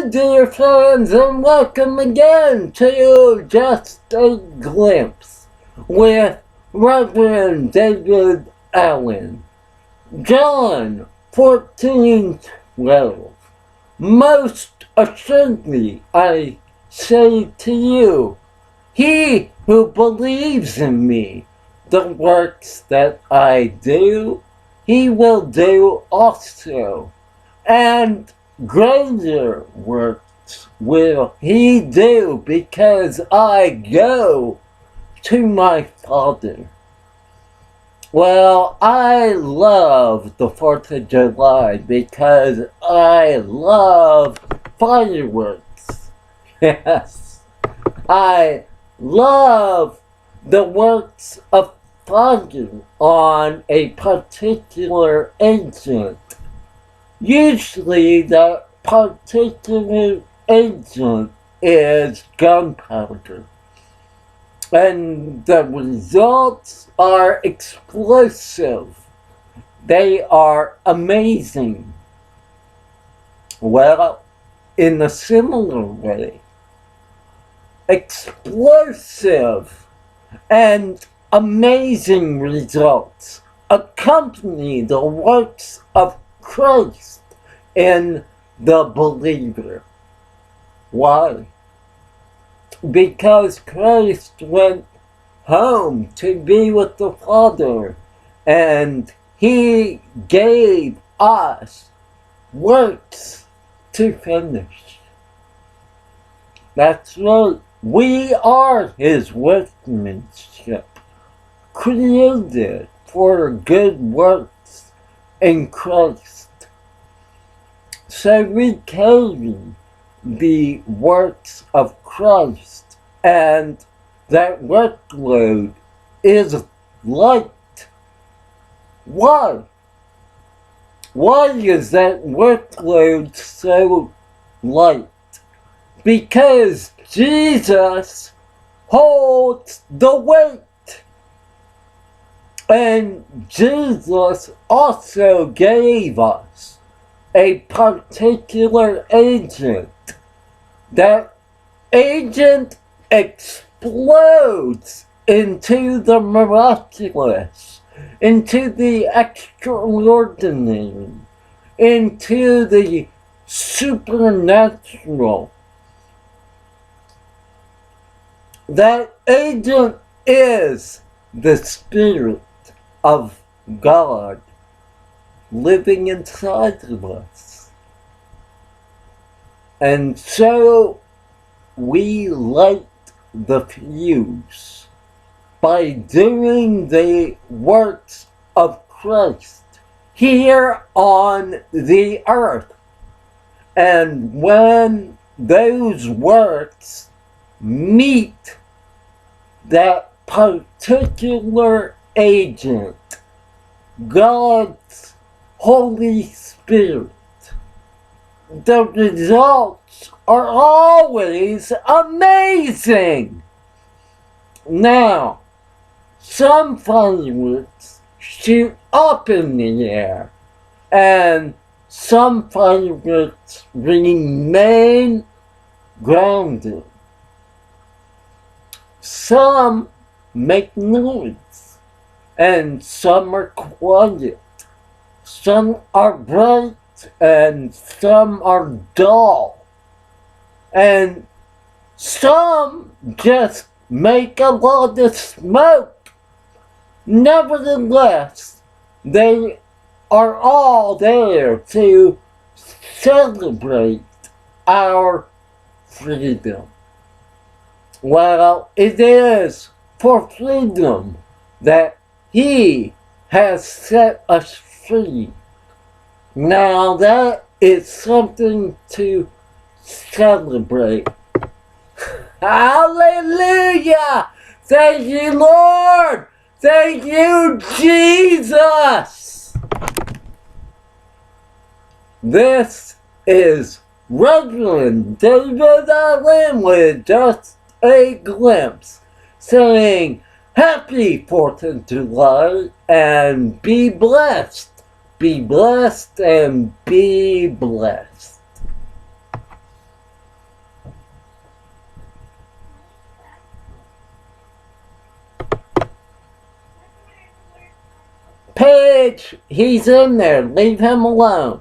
Hello, dear friends, and welcome again to Just a Glimpse with Reverend David Allen. John 14:12. Most assuredly I say to you, he who believes in me, the works that I do, he will do also. And greater works will he do because I go to my Father. Well, I love the 4th of July because I love fireworks. Yes. I love the works of fire on a particular agent. Usually the particular agent is gunpowder, and the results are explosive. They are amazing. Well, in a similar way, explosive and amazing results accompany the works of Christ in the believer. Why? Because Christ went home to be with the Father, and he gave us works to finish. That's right. We are his workmanship, created for good works in Christ. So we carry the works of Christ, and that workload is light. Why? Why is that workload so light? Because Jesus holds the weight. And Jesus also gave us a particular agent. That agent explodes into the miraculous, into the extraordinary, into the supernatural. That agent is the Spirit of God living inside of us. And so we light the fuse by doing the works of Christ here on the earth. And when those works meet that particular agent, God's Holy Spirit, the results are always amazing. Now, some fireworks shoot up in the air, and some fireworks remain grounded. Some make noise, and some are quiet. Some are bright, and some are dull. And some just make a lot of smoke. Nevertheless, they are all there to celebrate our freedom. Well, it is for freedom that he has set us free. Now that is something to celebrate. Hallelujah! Thank you, Lord! Thank you, Jesus! This is Reverend David Allen with Just a Glimpse, saying Happy 4th of July and be blessed. Be blessed and be blessed. Paige, he's in there. Leave him alone.